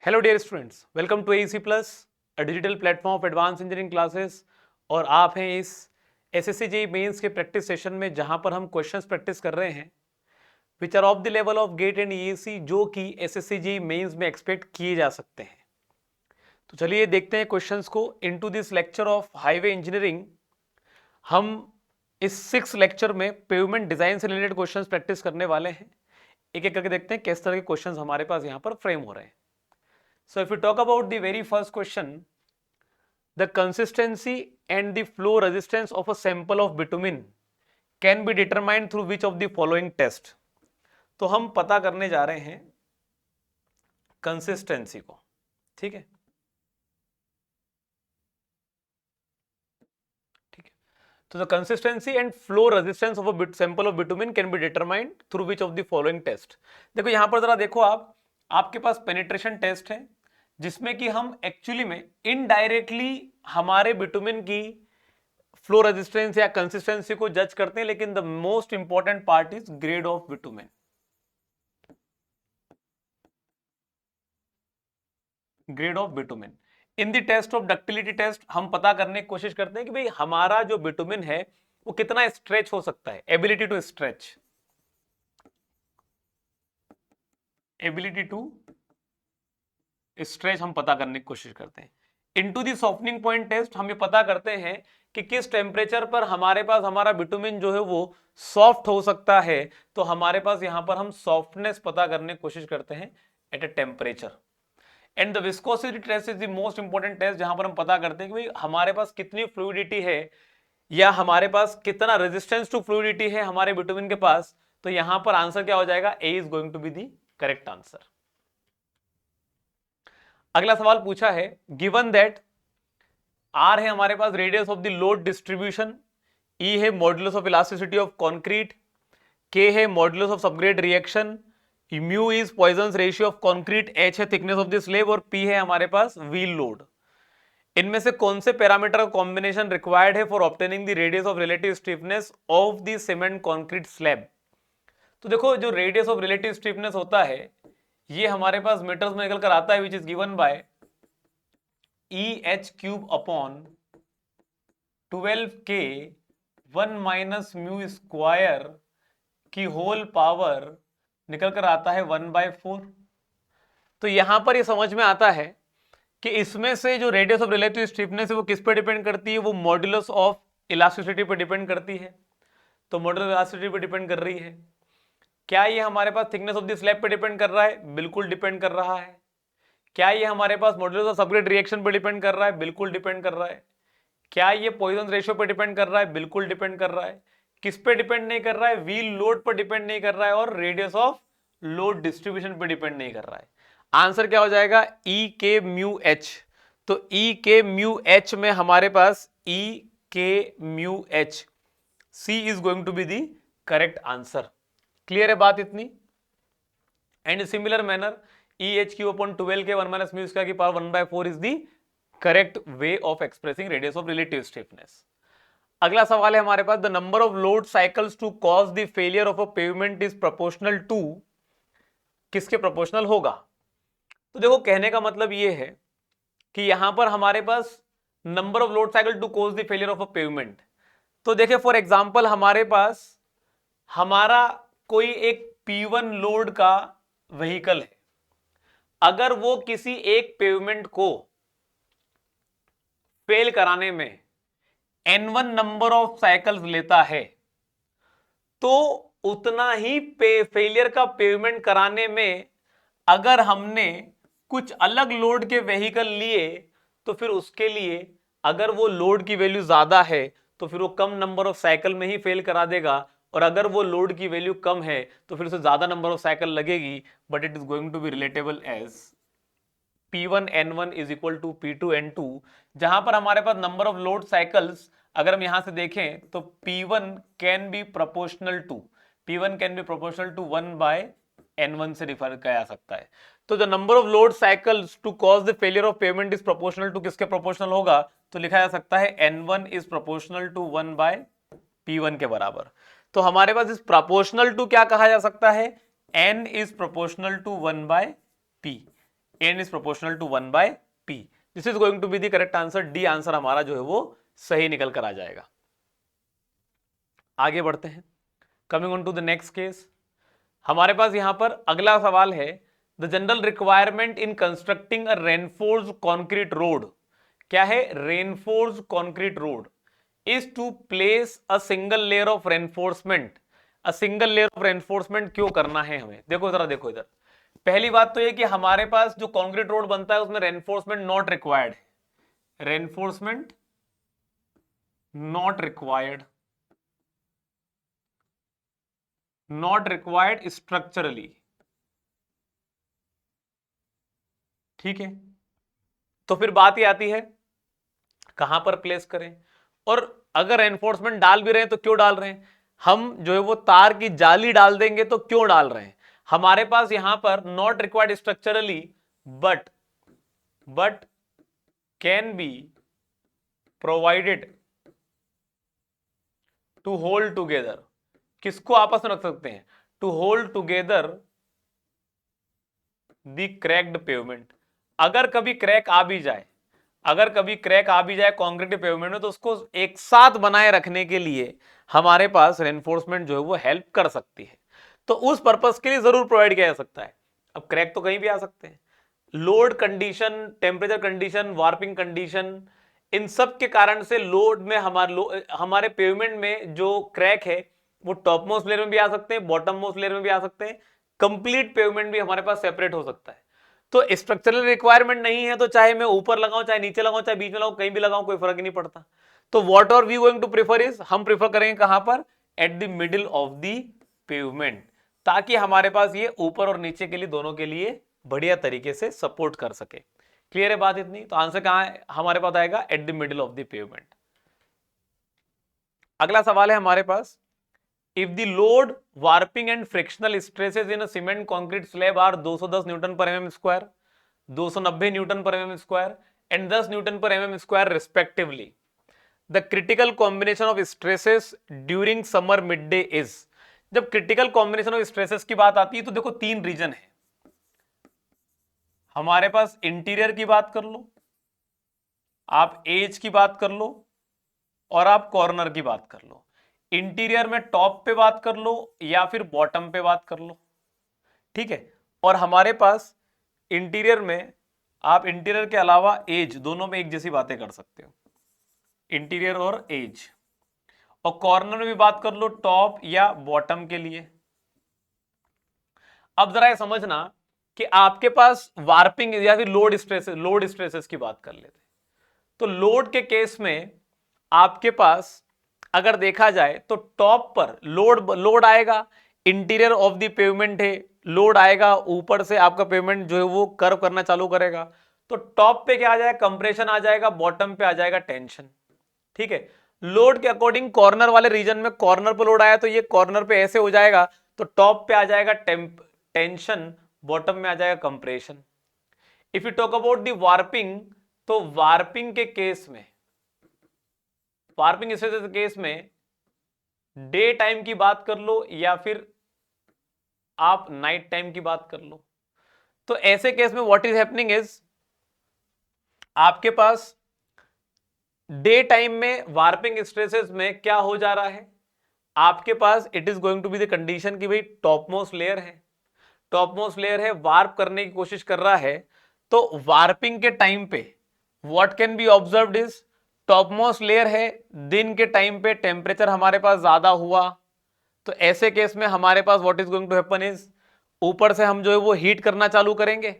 Hello dear students, welcome to AEC plus, a digital platform of advance engineering classes. और आप हैं इस SSC JEE mains के practice session में, जहां पर हम क्वेश्चंस प्रैक्टिस कर रहे हैं which are of the level of GATE and EAC, जो कि एसएससी जेईई मेंस में एक्सपेक्ट किए जा सकते हैं। तो चलिए देखते हैं क्वेश्चंस को। Into this lecture of highway engineering हम इस 6 लेक्चर में पेवमेंट डिजाइन से रिलेटेड क्वेश्चंस प्रैक्टिस करने वाले हैं। एक एक करके देखते हैं किस तरह के क्वेश्चंस हमारे पास यहाँ पर फ्रेम हो रहे हैं। So if we talk about the very first question, the consistency and the flow resistance of a sample of bitumen can be determined through which of the following test? तो हम पता करने जा रहे हैं कंसिस्टेंसी को, ठीक है। तो the consistency and flow resistance of a sample of bitumen can be determined through which of the following test. देखो यहां पर जरा देखो, आपके पास पेनिट्रेशन टेस्ट है, जिसमें कि हम एक्चुअली में इनडायरेक्टली हमारे बिटुमिन की फ्लो रेजिस्टेंस या कंसिस्टेंसी को जज करते हैं, लेकिन the most important part is grade of bitumen. Grade of bitumen in the test of ductility test हम पता करने की कोशिश करते हैं कि भाई हमारा जो बिटुमिन है वो कितना स्ट्रेच हो सकता है, ability to stretch, ability to stretch हम पता करने की कोशिश करते हैं। Into the softening point test हम ये पता करते हैं कि किस टेम्परेचर पर हमारे पास हमारा बिटुमिन जो है वो सॉफ्ट हो सकता है। तो हमारे पास यहां पर हम सॉफ्टनेस पता करने की कोशिश करते हैं at a temperature. And the viscosity test is the most important test, जहां पर हम पता करते हैं कि भाई हमारे पास कितनी फ्लूइडिटी है या हमारे पास कितना रेजिस्टेंस टू फ्लूइडिटी है हमारे बिटुमिन के पास। तो यहां पर आंसर क्या हो जाएगा, A is going to be the correct answer. अगला सवाल पूछा है, गिवन दैट आर है हमारे पास radius of the load distribution, E है modulus of elasticity of concrete, K है modulus of subgrade reaction, mu is Poisson ratio of concrete, H है थिकनेस ऑफ द स्लैब और पी है हमारे पास व्हील लोड। इनमें से कौन से पैरामीटर का कॉम्बिनेशन रिक्वायर्ड है for obtaining the radius of relative stiffness of the cement concrete slab. तो देखो जो रेडियस ऑफ रिलेटिव स्टिफनेस होता है ये हमारे पास मीटर्स में निकल कर आता है, which is given by EH³ upon 12K 1 minus mu square की होल पावर निकल कर आता है 1/4। तो यहां पर ये समझ में आता है कि इसमें से जो रेडियस ऑफ रिलेटिव स्टिफनेस है वो किस पे डिपेंड करती है, वो मॉड्यूलस ऑफ इलास्टिसिटी पे डिपेंड करती है। तो मॉड्यूलस इलास्टिसिटी पे डिपेंड कर रही है। क्या ये हमारे पास थिकनेस ऑफ द स्लैब पे डिपेंड कर रहा है? बिल्कुल डिपेंड कर रहा है। क्या ये हमारे पास मॉड्यूलस ऑफ सबग्रेड रिएक्शन पे डिपेंड कर रहा है? बिल्कुल डिपेंड कर रहा है। क्या ये पॉइजन रेशियो पे डिपेंड कर रहा है? बिल्कुल डिपेंड कर रहा है। किस पे डिपेंड नहीं कर रहा है? व्हील लोड पर डिपेंड नहीं कर रहा है और रेडियस ऑफ लोड डिस्ट्रीब्यूशन पे डिपेंड नहीं कर रहा है। आंसर क्या हो जाएगा, ई के म्यू एच। तो ई के म्यू एच में हमारे पास E K mu H, C is going to be the correct answer. Clear है बात इतनी? And similar manner EH³ upon 12K 1 minus mu square की power 1/4 is the correct way of expressing radius of relative stiffness। अगला सवाल है हमारे पास, the number of load cycles to cause the failure of a pavement is proportional to, किसके प्रोपोर्शनल होगा? तो देखो कहने का मतलब ये है कि यहां पर हमारे पास number of load cycle to cause the failure of a pavement. तो देखिए फॉर एग्जांपल हमारे पास हमारा कोई एक P1 लोड का व्हीकल है, अगर वो किसी एक पेवमेंट को फेल कराने में N1 नंबर ऑफ साइकिल्स लेता है, तो उतना ही फेलियर का पेवमेंट कराने में अगर हमने कुछ अलग लोड के व्हीकल लिए तो फिर उसके लिए अगर वो लोड की वैल्यू ज्यादा है तो फिर वो कम नंबर ऑफ साइकिल में ही फेल करा देगा, और अगर वो लोड की वैल्यू कम है तो फिर उसे ज्यादा नंबर ऑफ साइकिल लगेगी, but it is going to be relatable as P1 N1 is equal to P2 N2, जहां पर हमारे पास नंबर ऑफ लोड साइकिल्स अगर हम यहां से देखें तो P1 can be proportional to 1/N1 से रिफर किया जा सकता है। तो the number of load cycles to cause the failure of pavement is proportional to किसके प्रोपोर्शनल होगा? तो लिखा जा सकता है N1 is proportional to 1/P1 के बराबर। तो हमारे पास इस प्रोपोर्शनल टू क्या कहा जा सकता है? N is proportional to 1/P। n is proportional to 1/p। This is going to be the correct answer. D answer हमारा जो है वो सही निकल कर आ जाएगा। आगे बढ़ते हैं, coming on to the next case. हमारे पास यहां पर अगला सवाल है, the general requirement in constructing a reinforced concrete road. क्या है? Reinforced concrete road is to place a single layer of reinforcement. A single layer of reinforcement क्यों करना है हमें? देखो जरा, देखो इधर। पहली बात तो ये कि हमारे पास जो कॉन्क्रीट रोड बनता है उसमें रेनफोर्समेंट नॉट रिक्वायर्ड है। Reinforcement not required, not required structurally. ठीक है, तो फिर बात ये आती है कहां पर प्लेस करें, और अगर एनफोर्समेंट डाल भी रहे हैं तो क्यों डाल रहे हैं? हम जो है वो तार की जाली डाल देंगे तो क्यों डाल रहे हैं? हमारे पास यहां पर not required structurally but can be provided to hold together. किसको आपस में रख सकते हैं? To hold together the cracked pavement. अगर कभी क्रैक आ भी जाए, अगर कभी क्रैक आ भी जाए कंक्रीट पेवमेंट में, तो उसको एक साथ बनाए रखने के लिए हमारे पास रेनफोर्समेंट जो है वो हेल्प कर सकती है। तो उस पर्पस के लिए जरूर प्रोवाइड किया जा सकता है। अब क्रैक तो कहीं भी आ सकते हैं, load condition, temperature condition, warping condition, इन सब के कारण से लोड में हमारे पेवमेंट में जो क्रैक है वो टॉप मोस्ट लेयर में भी आ सकते हैं, बॉटम मोस्ट लेयर में भी आ सकते हैं, कंप्लीट पेवमेंट भी हमारे पास सेपरेट हो सकता है। तो स्ट्रक्चरल रिक्वायरमेंट नहीं है तो चाहे मैं ऊपर लगाऊं, चाहे नीचे लगाऊं, चाहे बीच में लगाऊं, कहीं भी लगाऊं, कोई फर्क ही नहीं पड़ता। तो what are we going to prefer is, हम प्रेफर करेंगे कहां पर? At the middle of the pavement, ताकि हमारे पास ये ऊपर और नीचे के लिए, दोनों के लिए बढ़िया तरीके से सपोर्ट कर सके। क्लियर है बात इतनी? तो आंसर कहां है हमारे पास आएगा? At the middle of the pavement. अगला सवाल है हमारे पास, if the load, warping and frictional stresses in a cement concrete slab are 210 newton per MM square, 290 newton per MM square and 10 newton per MM square respectively, the critical combination of stresses during summer mid day is. जब critical combination of stresses की बात आती है तो देखो तीन reason है हमारे पास। इंटीरियर की बात कर लो, आप एज की बात कर लो, और आप कॉर्नर की बात कर लो। इंटीरियर में टॉप पे बात कर लो या फिर बॉटम पे बात कर लो, ठीक है। और हमारे पास इंटीरियर में, आप इंटीरियर के अलावा एज, दोनों में एक जैसी बातें कर सकते हो, इंटीरियर और एज। और कॉर्नर में भी बात कर लो, टॉप या बॉटम के लिए। अब जरा ये समझना कि आपके पास वार्पिंग या फिर लोड स्ट्रेसेस की बात कर लेते हैं। तो लोड के केस में आपके पास अगर देखा जाए तो टॉप पर लोड आएगा, इंटीरियर ऑफ द पेवमेंट है, लोड आएगा, ऊपर से आपका पेवमेंट जो है वो कर्व करना चालू करेगा। तो टॉप पे क्या आ जाएगा? कंप्रेशन आ जाएगा, बॉटम पे आ जाएगा टेंशन, ठीक है। लोड के अकॉर्डिंग कॉर्नर वाले रीजन में, कॉर्नर पे लोड आया तो ये कॉर्नर पे ऐसे हो जाएगा, तो टॉप पे आ जाएगा टेंशन, बॉटम में आ जाएगा compression. If you talk about the warping, तो वार्पिंग के केस में, वार्पिंग स्ट्रेसेस के केस में डे टाइम की बात कर लो या फिर आप नाइट टाइम की बात कर लो। तो ऐसे केस में व्हाट इज हैपनिंग इज, आपके पास डे टाइम में वार्पिंग स्ट्रेसेस में क्या हो जा रहा है, आपके पास it is going to be the condition कि भाई टॉप मोस्ट लेयर है, टॉप मोस्ट लेयर है, वार्प करने की कोशिश कर रहा है। तो वार्पिंग के टाइम पे what can be observed is, top most layer है, दिन के टाइम पे टेम्परेचर हमारे पास ज्यादा हुआ, तो ऐसे केस में हमारे पास what is going to happen is, ऊपर से हम जो है वो हीट करना चालू करेंगे,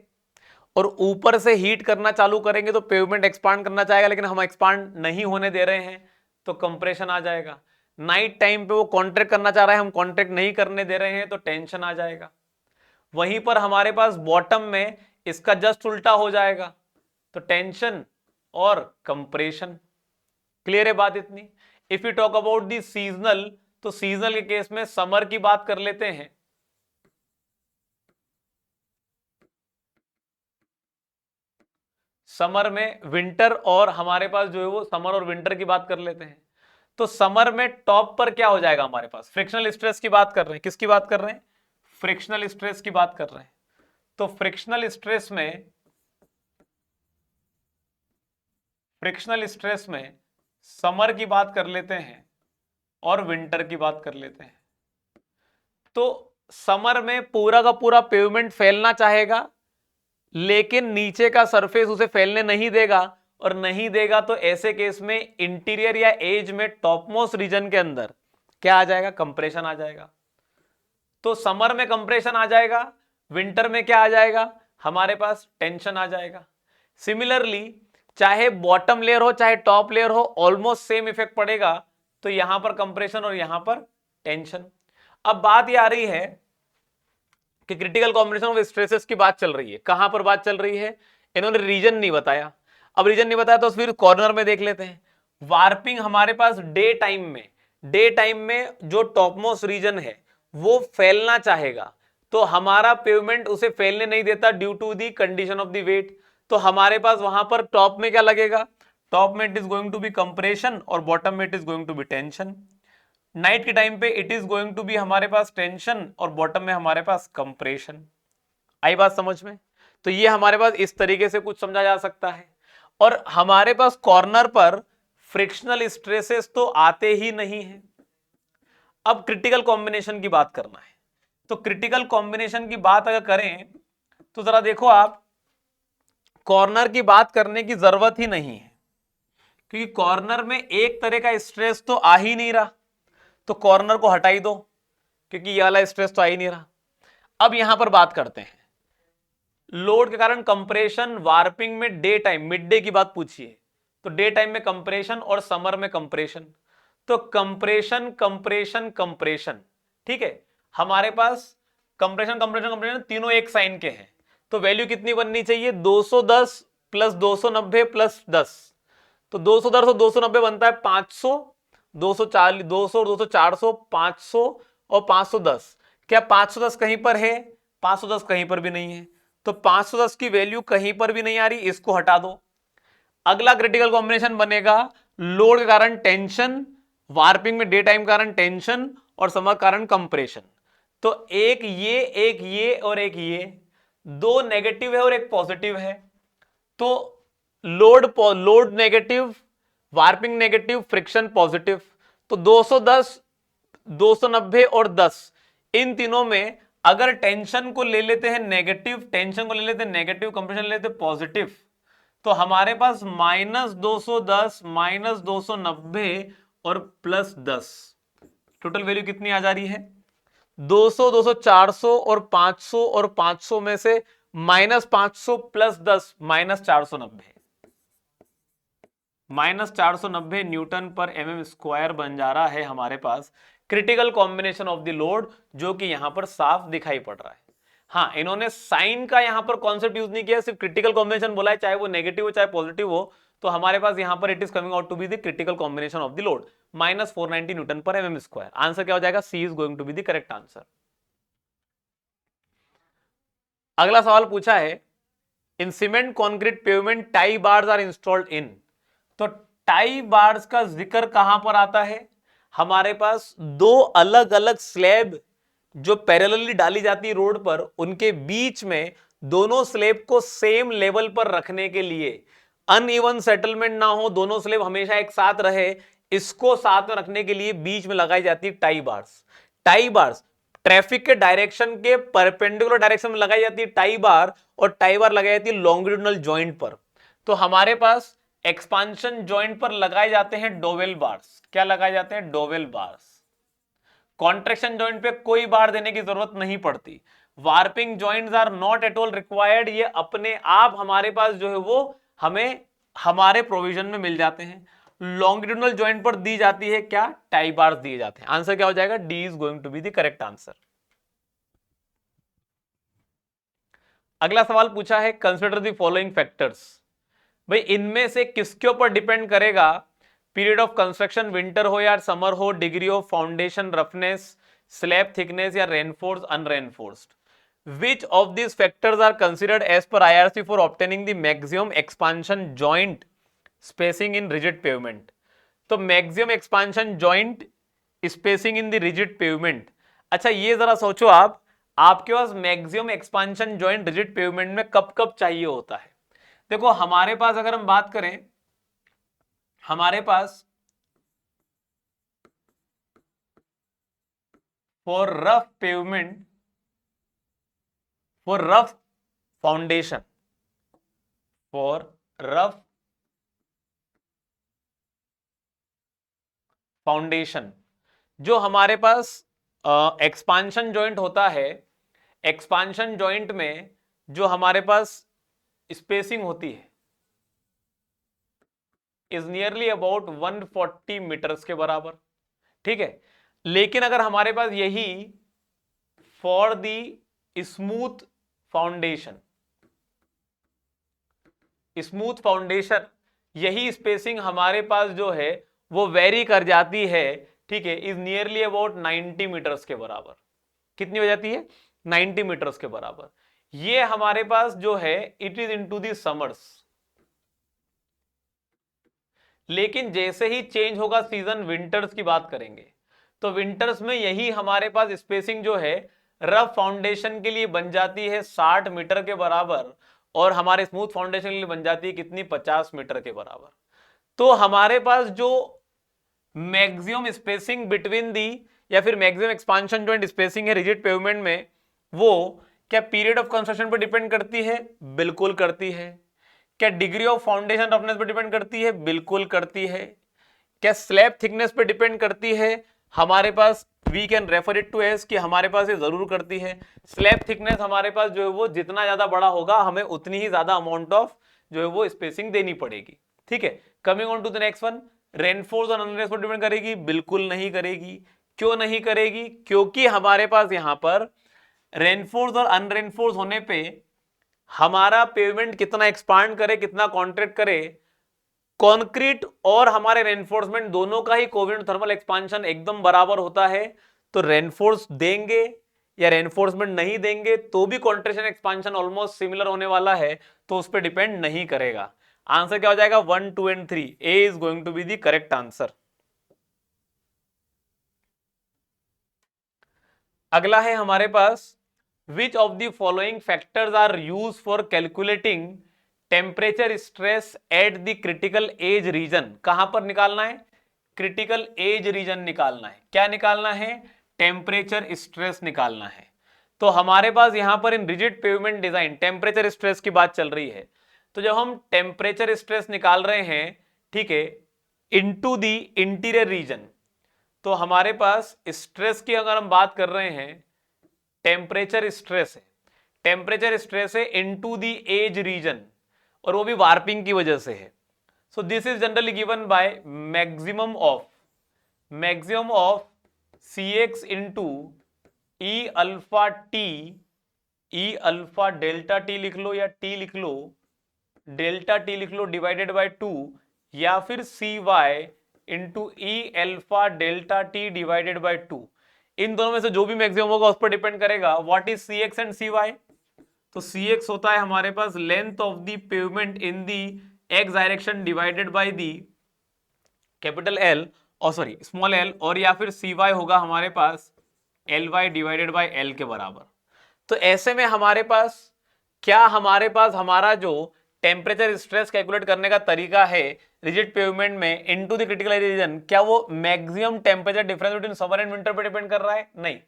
और ऊपर से हीट करना चालू करेंगे तो पेवमेंट एक्सपांड करना चाहेगा, लेकिन हम एक्सपांड नहीं होने दे रहे हैं तो कंप्रेशन आ जाएगा। नाइट टाइम पे वो कॉन्ट्रैक्ट करना चाह रहा है, हम कॉन्ट्रैक्ट नहीं करने दे रहे हैं तो टेंशन आ जाएगा। वहीं पर हमारे पास बॉटम में इसका जस्ट उल्टा हो जाएगा, तो टेंशन और कंप्रेशन। क्लियर है बात इतनी? If you talk about the seasonal, तो सीजनल के केस में समर की बात कर लेते हैं। समर में विंटर, और हमारे पास जो है वो समर और विंटर की बात कर लेते हैं। तो समर में टॉप पर क्या हो जाएगा हमारे पास? फ्रिक्शनल स्ट्रेस की बात कर रहे हैं। किसकी बात कर रहे हैं? फ्रिक्शनल स्ट्रेस की बात कर रहे हैं। तो फ्रिक्शनल स्ट्रेस में फ्रिक्शनल स्ट्रेस में समर की बात कर लेते हैं और विंटर की बात कर लेते हैं। तो समर में पूरा का पूरा पेवमेंट फैलना चाहेगा, लेकिन नीचे का सरफेस उसे फैलने नहीं देगा, और नहीं देगा तो ऐसे केस में इंटीरियर या एज में टॉपमोस्ट रीजन के अंदर क्या आ जाएगा, कंप्रेशन आ जाएगा। तो समर में कंप्रेशन आ जाएगा, विंटर में क्या आ जाएगा, हमारे पास टेंशन आ जाएगा। सिमिलरली चाहे बॉटम लेयर हो चाहे टॉप लेयर हो, ऑलमोस्ट सेम इफेक्ट पड़ेगा। तो यहां पर कंप्रेशन और यहां पर टेंशन। अब बात यह आ रही है कि क्रिटिकल कॉम्बिनेशन ऑफ स्ट्रेसेस की बात चल रही है। कहां पर बात चल रही है, इन्होंने रीजन नहीं बताया। अब रीजन नहीं बताया तो फिर कॉर्नर में देख लेते हैं। वार्पिंग हमारे पास डे टाइम में जो टॉपमोस्ट रीजन है वो फैलना चाहेगा, तो हमारा पेवमेंट उसे फैलने नहीं देता due to the condition of the weight. तो हमारे पास वहां पर टॉप में क्या लगेगा, टॉप में it is going to be compression और बॉटम में it is going to be tension. Night के टाइम पे it is going to be हमारे पास टेंशन और बॉटम में हमारे पास कंप्रेशन। आई बात समझ में? तो ये हमारे पास इस तरीके से कुछ समझा जा सकता है। और हमारे पास कॉर्नर पर फ्रिक्शनल स्ट्रेसेस तो आते ही नहीं है। अब क्रिटिकल कॉम्बिनेशन की बात करना है। तो क्रिटिकल कॉम्बिनेशन की बात अगर करें तो जरा देखो आप, कॉर्नर की बात करने की जरूरत ही नहीं है, क्योंकि कॉर्नर में एक तरह का स्ट्रेस तो आ ही नहीं रहा, तो कॉर्नर को हटा ही दो, क्योंकि ये वाला स्ट्रेस तो आ ही नहीं रहा। अब यहां पर बात करते हैं लोड के कारण कंप्रेशन, वार्पिंग में डे टाइम मिड डे की बात पूछिए, तो डे टाइम में कंप्रेशन और समर में कंप्रेशन। तो कंप्रेशन कंप्रेशन कंप्रेशन, ठीक है, हमारे पास कंप्रेशन कंप्रेशन कंप्रेशन तीनों एक साइन के हैं। तो वैल्यू कितनी बननी चाहिए, 210 प्लस 290 प्लस 10। तो 210 और 290 बनता है 500, 240, 200 और 200 400, 500 और 510। क्या 510 कहीं पर है, 510 कहीं पर भी नहीं है, तो 510 की वैल्यू कहीं पर भी नहीं आ रही, इसको हटा दो। अगला क्रिटिकल कॉम्बिनेशन बनेगा लोड के कारण टेंशन, वार्पिंग में डे टाइम कारण टेंशन और समर कारण कंप्रेशन। तो एक ये और एक ये, दो नेगेटिव है और एक पॉजिटिव है। तो load negative, warping negative, friction positive. तो 210, 290 और 10, इन तीनों में अगर टेंशन को ले लेते हैं नेगेटिव, टेंशन को ले लेते हैं नेगेटिव, कंप्रेशन ले लेते हैं पॉजिटिव, तो हमारे पास -210, -290 और +10, टोटल वैल्यू कितनी आ जा रही है, 200, 200, 400 और 500, और 500 में से -500 + 10 -490, -490 न्यूटन पर mm स्क्वायर बन जा रहा है हमारे पास critical combination of the load, जो कि यहां पर साफ दिखाई पड़ रहा है। हाँ, इन्होंने साइन का यहां पर कॉन्सेप्ट यूज नहीं किया, सिर्फ क्रिटिकल कॉम्बिनेशन बोला है, चाहे वो नेगेटिव हो चाहे पॉजिटिव हो। तो हमारे पास यहां पर it is coming out to be the critical combination of the load -490 newton per mm square. Answer क्या हो जाएगा, C is going to be the correct answer. अगला सवाल पूछा है, in cement concrete pavement tie bars are installed in. तो tie bars का जिक्र कहां पर आता है, हमारे पास दो अलग अलग स्लैब जो पैरेलली डाली जाती है रोड पर, उनके बीच में दोनों स्लैब को सेम लेवल पर रखने के लिए, अनइवन सेटलमेंट ना हो, दोनों स्लैब हमेशा एक साथ रहे, इसको साथ में रखने के लिए बीच में लगाई जाती है tie bars. Tie bars traffic के डायरेक्शन के परपेंडिकुलर डायरेक्शन में लगाई जाती है टाई बार, और टाई बार लगाई जाती है लॉन्गिट्यूडनल जॉइंट पर। तो हमारे पास एक्सपांशन जॉइंट पर लगाए जाते हैं डोवेल बार्स। क्या लगाए जाते हैं, डोवेल बार्स। कॉन्ट्रैक्शन जॉइंट पे कोई बार देने की जरूरत नहीं पड़ती। Warping joints are not at all required, ये अपने आप हमारे पास जो है वो हमें हमारे प्रोविजन में मिल जाते हैं। लॉन्गिट्यूडनल जॉइंट पर दी जाती है क्या, टाई बार्स दिए जाते हैं। आंसर क्या हो जाएगा, D is going to be the correct answer. अगला सवाल पूछा है, कंसिडर द फॉलोइंग फैक्टर्स। भाई इनमें से किसके ऊपर डिपेंड करेगा पीरियड ऑफ कंस्ट्रक्शन, विंटर हो या समर हो, degree of foundation roughness, slab thickness या reinforce अनरेनफोर्स्ड। Which of these factors are considered as per IRC for obtaining the maximum expansion joint spacing in rigid pavement? तो maximum expansion joint spacing in the rigid pavement, अच्छा ये जरा सोचो आप, आपके पास maximum expansion joint rigid pavement में कब कब चाहिए होता है। देखो हमारे पास अगर हम बात करें हमारे पास for rough pavement, for rough foundation, for rough foundation, जो हमारे पास एक्सपांशन जॉइंट होता है, एक्सपांशन जॉइंट में जो हमारे पास स्पेसिंग होती है इज नियरली अबाउट 140 मीटर्स के बराबर, ठीक है। लेकिन अगर हमारे पास यही for the smooth foundation, smooth foundation, यही स्पेसिंग हमारे पास जो है वो वेरी कर जाती है, ठीक है, इज नियरली अबाउट 90 मीटर्स के बराबर। कितनी हो जाती है? 90 मीटर्स के बराबर। ये हमारे पास जो है it is into the summers. लेकिन जैसे ही चेंज होगा सीजन, विंटर्स की बात करेंगे, तो विंटर्स में यही हमारे पास स्पेसिंग जो है रफ फाउंडेशन के लिए बन जाती है 60 मीटर के बराबर, और हमारे स्मूथ फाउंडेशन के लिए बन जाती है कितनी? 50 मीटर के बराबर। तो हमारे पास जो मैक्सिमम स्पेसिंग बिटवीन दी, या फिर मैक्सिमम एक्सपांशन जॉइंट स्पेसिंग है रिजिड पेवमेंट में, वो क्या पीरियड ऑफ कंस्ट्रक्शन पर डिपेंड करती है? बिल्कुल करती है। क्या डिग्री ऑफ फाउंडेशन रफनेस पर डिपेंड करती है? बिल्कुल करती है। क्या स्लैब थिकनेस पर डिपेंड करती है? हमारे पास we can refer it to S कि हमारे पास ये जरूर करती है। स्लैब थिकनेस हमारे पास जो है वो जितना ज्यादा बड़ा होगा, हमें उतनी ही ज्यादा अमाउंट ऑफ जो है वो स्पेसिंग देनी पड़ेगी, ठीक है। Coming on to the next one, reinforce और अनरेनफोर्स पर डिपेंड करेगी? बिल्कुल नहीं करेगी। क्यों नहीं करेगी? क्योंकि हमारे पास यहां पर रेनफोर्स और अनरेनफोर्स होने पे हमारा पेवमेंट कितना एक्सपांड करे, कितना कॉन्ट्रैक्ट करे, कंक्रीट और हमारे रेनफोर्समेंट दोनों का ही कोवेलेंट थर्मल एक्सपांशन एकदम बराबर होता है। तो रेनफोर्स देंगे या रेनफोर्समेंट नहीं देंगे तो भी कॉन्ट्रैक्शन एक्सपांशन ऑलमोस्ट सिमिलर होने वाला है, तो उस पर डिपेंड नहीं करेगा। आंसर क्या हो जाएगा? 1, 2 and 3, A is going to be the correct answer. अगला है हमारे पास, which of the following factors are use for calculating temperature stress at the critical edge region? कहां पर निकालना है? क्रिटिकल एज रीजन निकालना है। क्या निकालना है? टेम्परेचर स्ट्रेस निकालना है। तो हमारे पास यहां पर in rigid pavement design temperature stress की बात चल रही है। तो जब हम टेम्परेचर स्ट्रेस निकाल रहे हैं, ठीक है, इनटू द इंटीरियर रीजन, तो हमारे पास स्ट्रेस की अगर हम बात कर रहे हैं, टेम्परेचर स्ट्रेस है, टेम्परेचर स्ट्रेस है इनटू द एज रीजन, और वो भी वार्पिंग की वजह से है। So this is generally given by maximum of C x into E alpha T, E alpha delta T लिख लो या टी लिख लो, डेल्टा टी लिख लो, डिवाइडेड बाय 2, या फिर C Y into E alpha delta T divided by 2। इन दोनों में से जो भी मैक्सिमम होगा उस पर डिपेंड करेगा। What is C X and C Y? तो सी एक्स होता है हमारे पास length of the pavement in the X direction divided by the capital L, और सॉरी स्मॉल एल, और या फिर सी वाई होगा हमारे पास L Y divided by L के बराबर। तो ऐसे में हमारे पास क्या, हमारे पास हमारा जो टेम्परेचर स्ट्रेस कैलकुलेट करने का तरीका है रिजिड पेवमेंट में इनटू द क्रिटिकल रीजन, क्या वो maximum temperature difference between summer and winter पर डिपेंड कर रहा है? नहीं।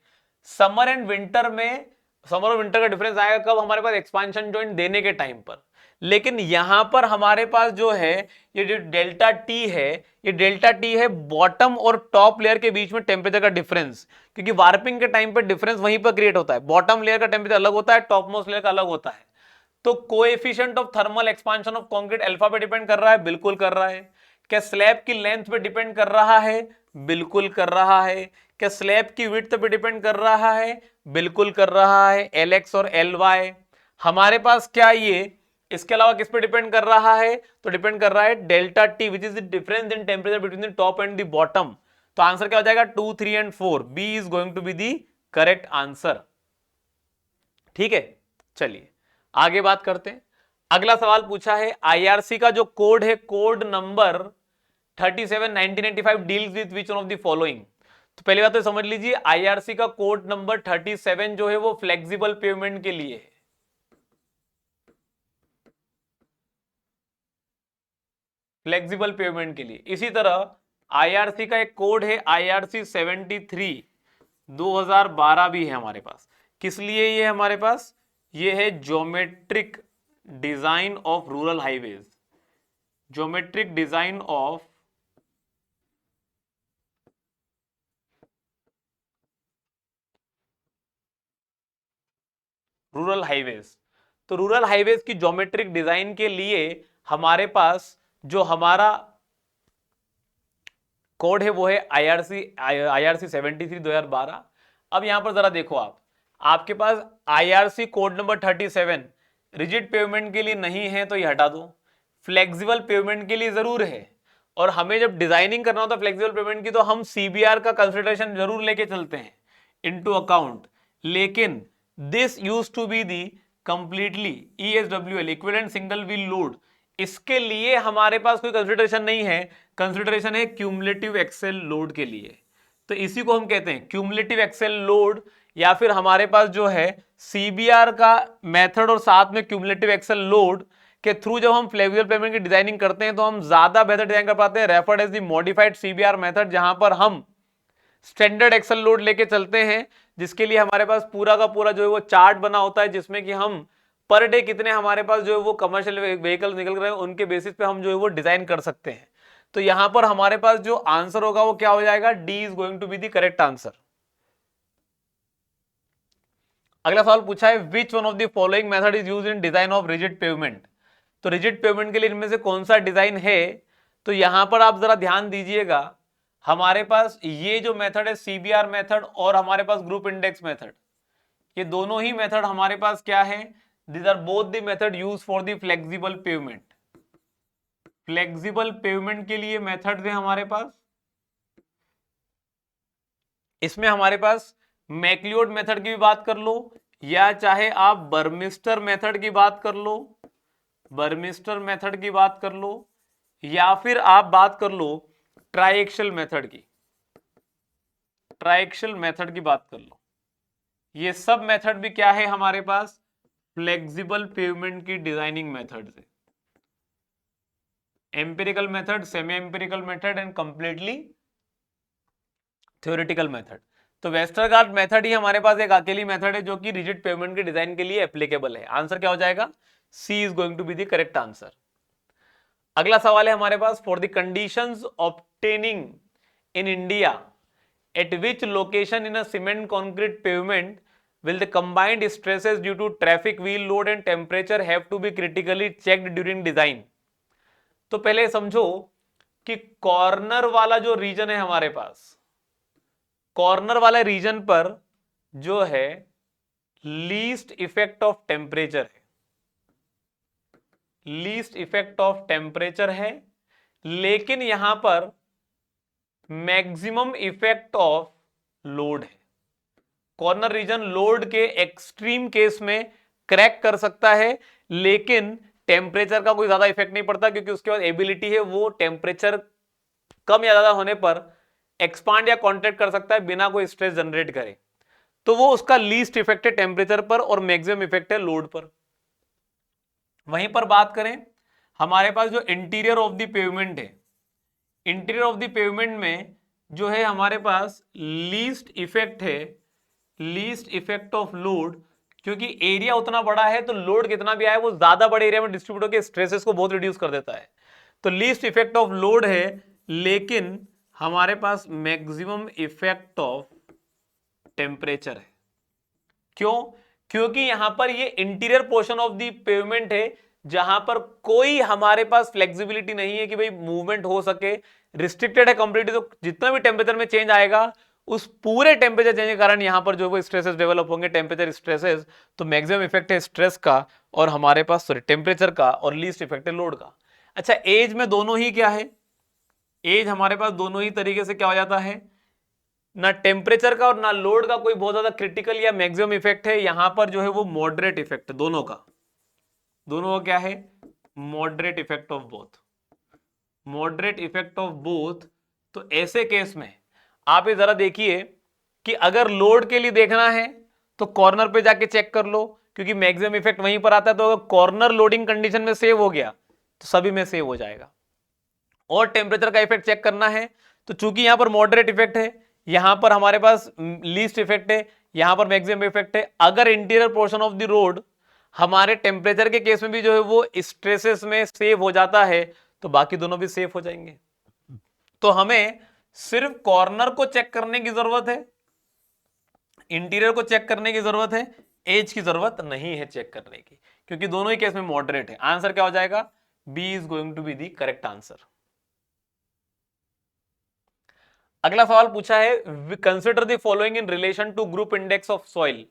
समर एंड विंटर में, समर और विंटर का डिफरेंस आएगा कब? हमारे पास एक्सपांशन जॉइंट देने के टाइम पर। लेकिन यहां पर हमारे पास जो है ये जो डेल्टा टी है, ये डेल्टा टी है बॉटम और टॉप लेयर के बीच में टेम्परेचर का डिफरेंस, क्योंकि वार्पिंग के टाइम पर डिफरेंस वहीं पर क्रिएट होता है। बॉटम लेयर का टेम्परेचर अलग होता है, टॉप मोस्ट लेयर का अलग होता है। तो coefficient of thermal expansion of concrete alpha पे डिपेंड कर रहा है? बिल्कुल कर रहा है। क्या स्लैब की लेंथ पे डिपेंड कर रहा है? बिल्कुल कर रहा है। क्या स्लैब की विड्थ पे डिपेंड कर रहा है? बिल्कुल कर रहा है। Lx और Ly हमारे पास क्या ये इसके अलावा किस पे डिपेंड कर रहा है? तो डिपेंड कर रहा है delta T which is the difference in temperature between the top and the bottom. तो आंसर क्या हो जाएगा? 2, 3 and 4, B is going to be the correct answer. ठीक है, चलिए आगे बात करते हैं। अगला सवाल पूछा है आईआरसी का जो कोड है, code number 37/1995 deals with which one of the following. तो पहली बात तो समझ लीजिए, आईआरसी का कोड नंबर 37 जो है वो फ्लेक्सिबल पेमेंट के लिए है। फ्लेक्सिबल पेमेंट के लिए। इसी तरह आईआरसी का एक कोड है IRC 73 2012 भी है हमारे पास। किस लिए ये हमारे पास? ये है geometric design of rural highways, geometric design of rural highways. तो रूरल हाईवेज की ज्योमेट्रिक डिजाइन के लिए हमारे पास जो हमारा कोड है वो है IRC 73 2012। अब यहां पर जरा देखो आपके पास IRC code number 37 rigid pavement के लिए नहीं है तो ये हटा दो, फ्लेक्सिबल पेमेंट के लिए जरूर है। और हमें जब डिजाइनिंग करना होता है फ्लेक्सिबल पेमेंट की तो हम CBR का कंसिडरेशन जरूर लेके चलते हैं इनटू अकाउंट, लेकिन this use to be the completely ESWL equivalent single wheel load, इसके लिए हमारे पास कोई कंसिडरेशन नहीं है। कंसिडरेशन है क्यूमुलेटिव एक्सेल लोड के लिए, तो इसी को हम कहते हैं क्यूमुलेटिव एक्सेल लोड, या फिर हमारे पास जो है CBR का मेथड और साथ में क्यूमुलेटिव एक्सेल लोड के थ्रू जब हम फ्लेक्सिबल पेमेंट की डिजाइनिंग करते हैं तो हम ज्यादा बेहतर डिजाइन कर पाते हैं। Referred as the modified CBR method, जहां पर हम स्टैंडर्ड एक्सेल लोड लेके चलते हैं, जिसके लिए हमारे पास पूरा का पूरा जो है वो चार्ट बना होता है, जिसमें कि हम पर डे कितने हमारे पास जो है वो कमर्शियल व्हीकल निकल रहे हैं उनके बेसिस पे हम जो है वो डिजाइन कर सकते हैं। तो यहां पर हमारे पास जो आंसर होगा वो क्या हो जाएगा? D is going to be the correct answer. अगला सवाल पूछा है which one of the following method is used in design of rigid pavement. तो रिजिड पेमेंट के लिए इनमें से कौन सा डिजाइन है? तो यहां पर आप जरा ध्यान दीजिएगा, हमारे पास ये जो मेथड है CBR मेथड और हमारे पास ग्रुप इंडेक्स मेथड, ये दोनों ही मेथड हमारे पास क्या है? These are both the method use for the flexible pavement. Flexible pavement के लिए मेथड है हमारे पास, इसमें हमारे पास मैक्लियोड मेथड की भी बात कर लो, या चाहे आप बर्मिस्टर मेथड की बात कर लो, बर्मिस्टर मेथड की बात कर लो, या फिर आप बात कर लो ट्राइएक्सियल मेथड की, ट्राइएक्सियल मेथड की बात कर लो। ये सब मेथड भी क्या है हमारे पास? फ्लेक्सिबल पेमेंट की डिजाइनिंग मेथड से। Empirical method, semi empirical method and completely theoretical method. तो वेस्टरगार्ड मेथड ही हमारे पास एक अकेली मेथड है जो कि रिजिड पेमेंट के डिजाइन के लिए एप्लीकेबल है। आंसर क्या हो जाएगा? C is going to be the correct answer. अगला सवाल है हमारे पास, for the conditions obtaining in India at which location in a cement concrete pavement will the combined stresses due to traffic wheel load and temperature have to be critically checked during design। तो पहले समझो कि corner वाला जो reason है हमारे पास, corner वाले reason पर जो है लीस्ट इफेक्ट ऑफ टेम्परेचर है, लीस्ट इफेक्ट ऑफ टेम्परेचर है, लेकिन यहां पर मैक्सिमम इफेक्ट ऑफ लोड है। कॉर्नर रीजन लोड के एक्सट्रीम केस में क्रैक कर सकता है, लेकिन टेम्परेचर का कोई ज्यादा इफेक्ट नहीं पड़ता, क्योंकि उसके बाद एबिलिटी है वो टेम्परेचर कम या ज्यादा होने पर एक्सपांड या कॉन्ट्रैक्ट कर सकता है बिना कोई स्ट्रेस जनरेट करे। तो वो उसका लीस्ट इफेक्ट है टेम्परेचर पर और मैक्सिमम इफेक्ट है लोड पर। वहीं पर बात करें हमारे पास जो इंटीरियर ऑफ द पेवमेंट है, इंटीरियर ऑफ द पेवमेंट में जो है हमारे पास लीस्ट इफेक्ट है, लीस्ट इफेक्ट ऑफ लोड, क्योंकि एरिया उतना बड़ा है तो लोड कितना भी आए वो ज्यादा बड़े एरिया में डिस्ट्रीब्यूट होकर स्ट्रेसेस को बहुत रिड्यूस कर देता है। तो लीस्ट इफेक्ट ऑफ लोड है, लेकिन हमारे पास मैक्सिमम इफेक्ट ऑफ टेम्परेचर है। क्यों? क्योंकि यहां पर ये interior portion of the pavement है, जहां पर कोई हमारे पास फ्लेक्सिबिलिटी नहीं है कि भाई मूवमेंट हो सके, रिस्ट्रिक्टेड है कंप्लीटली। तो जितना भी टेम्परेचर में चेंज आएगा उस पूरे टेम्परेचर चेंज के कारण यहां पर जो वो स्ट्रेसेस डेवलप होंगे, टेम्परेचर स्ट्रेसेस। तो मैक्सिमम इफेक्ट है स्ट्रेस का और हमारे पास सॉरी टेम्परेचर का, और लीस्ट इफेक्ट है लोड का। अच्छा, एज में दोनों ही क्या है? एज हमारे पास दोनों ही तरीके से क्या हो जाता है, ना टेम्परेचर का और ना लोड का कोई बहुत ज्यादा क्रिटिकल या मैक्सिमम इफेक्ट है। यहां पर जो है वो मॉडरेट इफेक्ट है दोनों का, दोनों का क्या है? Moderate effect of both, moderate effect of both. तो ऐसे केस में आप ये जरा देखिए कि अगर लोड के लिए देखना है तो कॉर्नर पे जाके चेक कर लो, क्योंकि मैक्सिमम इफेक्ट वहीं पर आता है। तो अगर कॉर्नर लोडिंग कंडीशन में सेव हो गया तो सभी में सेव हो जाएगा। और टेम्परेचर का इफेक्ट चेक करना है, तो चूंकि यहां पर मॉडरेट इफेक्ट है, यहां पर हमारे पास लीस्ट इफेक्ट है, यहां पर मैक्सिमम इफेक्ट है। अगर interior portion of the road हमारे टेम्परेचर के केस में भी जो है वो स्ट्रेसेस में सेव हो जाता है, तो बाकी दोनों भी सेव हो जाएंगे। तो हमें सिर्फ कॉर्नर को चेक करने की जरूरत है, इंटीरियर को चेक करने की जरूरत है, एज की जरूरत नहीं है चेक करने की, क्योंकि दोनों ही केस में मॉडरेट है। आंसर क्या हो जाएगा? B is going to be the correct answer. अगला सवाल पूछा है, consider the following in relation to group index of soil.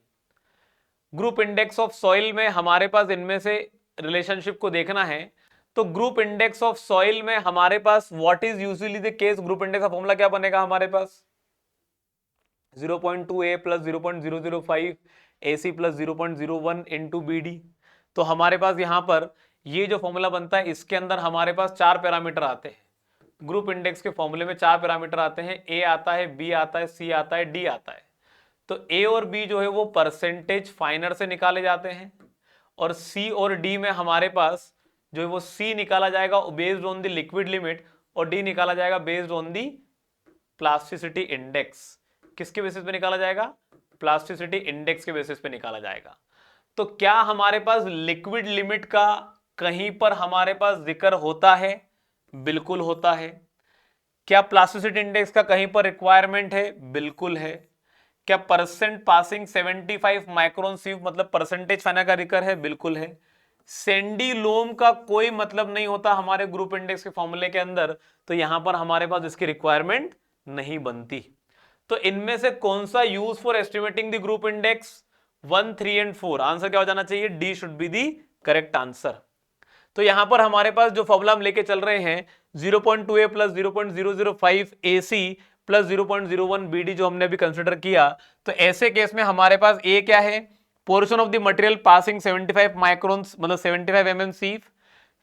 Group index of soil में हमारे पास इनमें से रिलेशनशिप को देखना है। तो ग्रुप इंडेक्स ऑफ सॉइल में हमारे पास what is usually the case, group index का फॉर्मूला क्या बनेगा हमारे पास? 0.2a plus 0.005 AC plus 0.01 into BD। तो हमारे पास यहां पर ये जो फॉर्मूला बनता है, इसके अंदर हमारे पास 4 पैरामीटर आते हैं। ग्रुप इंडेक्स के फॉर्मूले में 4 पैरामीटर आते हैं, A आता है, B आता है, C आता है, D आता है। तो A और B जो है वो परसेंटेज फाइनर से निकाले जाते हैं, और C और D में हमारे पास जो है वो C निकाला जाएगा based on the liquid limit, और D निकाला जाएगा based on the plasticity index. किसके बेसिस पे निकाला जाएगा? प्लास्टिसिटी इंडेक्स के बेसिस पे निकाला जाएगा। तो क्या हमारे पास लिक्विड लिमिट का कहीं पर हमारे पास जिक्र होता है? बिल्कुल होता है। क्या प्लास्टिसिटी इंडेक्स का कहीं पर रिक्वायरमेंट है? बिल्कुल है। क्या परसेंट पासिंग 75 माइक्रोन सीव मतलब परसेंटेज फाइनर का जिक्र है? बिल्कुल है। सेंडी लोम का कोई मतलब नहीं होता हमारे ग्रुप इंडेक्स के फॉर्मूले के अंदर, तो यहां पर हमारे पास इसकी रिक्वायरमेंट नहीं बनती। तो इनमें से कौन सा use for estimating the group index? 1, 3 and 4। Answer क्या हो जाना चाहिए? D should be the correct answer. तो यहां पर हमारे पास जो फॉर्मूला हम लेके चल रहे हैं 0.2a plus 0.005 AC plus 0.01 BD जो हमने अभी कंसिडर किया, तो ऐसे केस में हमारे पास ए क्या है? Portion of the material passing 75 microns मतलब 75 mm sieve,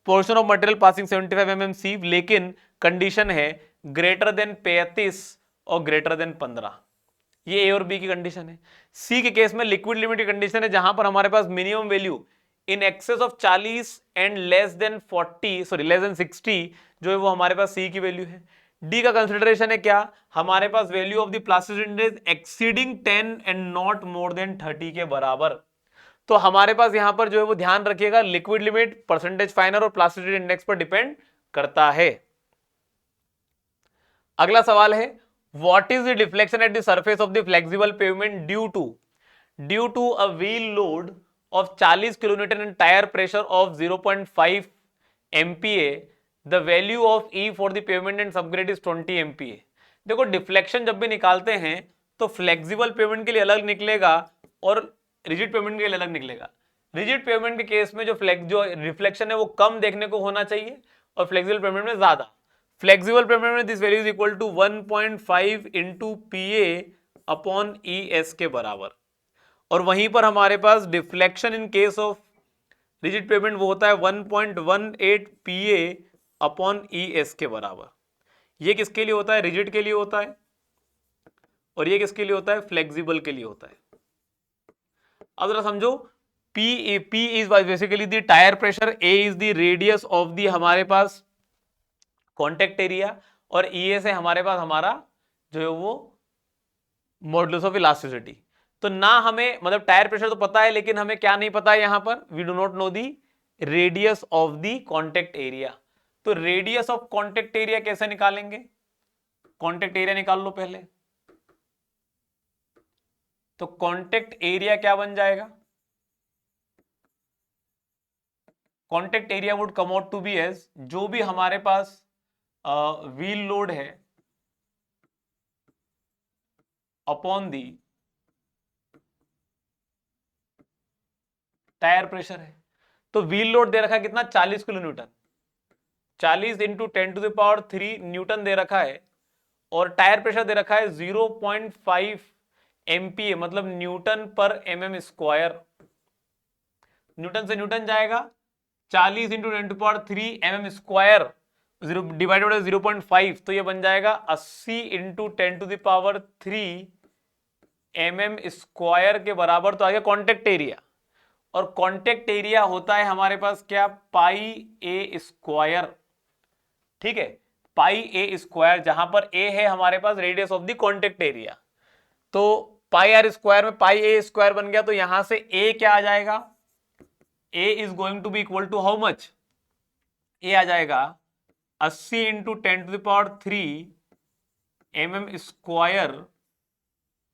portion of material passing 75 mm sieve, लेकिन कंडीशन है ग्रेटर देन 35 और ग्रेटर देन 15। ये ए और बी की कंडीशन है। सी के केस में लिक्विड लिमिट की कंडीशन है, जहां पर हमारे पास minimum value in excess of 40 and less than 60 जो है वो हमारे पास सी की वैल्यू है। डी का कंसिडरेशन है क्या? हमारे पास value of the plasticity index exceeding 10 and not more than 30 के बराबर। तो हमारे पास यहां पर जो है वो ध्यान रखिएगा, लिक्विड लिमिट परसेंटेज फाइनर और प्लास्टिसिटी इंडेक्स पर डिपेंड करता है। अगला सवाल है, what is the deflection at the surface of the flexible pavement due to a wheel load of 40 kilonewton and tyre pressure of 0.5 MPa, the value of E for the pavement and subgrade is 20 MPa। देखो deflection जब भी निकालते हैं तो flexible pavement के लिए अलग निकलेगा और रिजिड पेवमेंट के लिए अलग निकलेगा। रिजिड पेवमेंट के केस में जो रिफ्लेक्शन है वो कम देखने को होना चाहिए, और फ्लेक्सिबल पेवमेंट में ज्यादा। फ्लेक्सिबल पेवमेंट में this value is equal to 1.5 into PA upon ES के बराबर, और वहीं पर हमारे पास deflection in case of rigid pavement वो होता है 1.18 PA अपॉन ES के बराबर। ये किसके लिए होता है? रिजिड के लिए होता है, और ये किसके लिए होता है? फ्लेक्सिबल के लिए होता है। अब जरा समझो, P is basically the tyre pressure, A is the radius of the हमारे पास कॉन्टेक्ट एरिया, और EA से हमारे पास हमारा जो है वो मॉडुलस ऑफ इलास्टिसिटी। तो ना हमें मतलब टायर प्रेशर तो पता है, लेकिन हमें क्या नहीं पता है यहां पर? We do not know the radius of the contact area. तो रेडियस ऑफ कॉन्टेक्ट एरिया कैसे निकालेंगे? कॉन्टेक्ट एरिया निकाल लो पहले। तो कॉन्टेक्ट एरिया क्या बन जाएगा? Contact area would come out to be as जो भी हमारे पास व्हील लोड है अपॉन दी टायर प्रेशर है। तो व्हील लोड दे रखा है कितना? 40 किलो न्यूटन, 40 इंटू 10⁻³ न्यूटन दे रखा है, और टायर प्रेशर दे रखा है 0.5 MPa मतलब Newton per mm square. Newton से न्यूटन जाएगा, 40 into 10⁻³ mm square divided bye 0.5, तो ये बन जाएगा 80 इंटू 10⁻³ mm स्क्वायर के बराबर। तो आ गया कॉन्टेक्ट एरिया, और कॉन्टेक्ट एरिया होता है हमारे पास क्या? पाई A स्क्वायर। ठीक है, पाई ए स्क्वायर, जहां पर ए है हमारे पास radius of the contact area, तो पाई आर स्क्वायर में पाई ए स्क्वायर बन गया, तो यहां से ए क्या आ जाएगा, A is going to be equal to how much, A आ जाएगा 80 into 10⁻³ mm square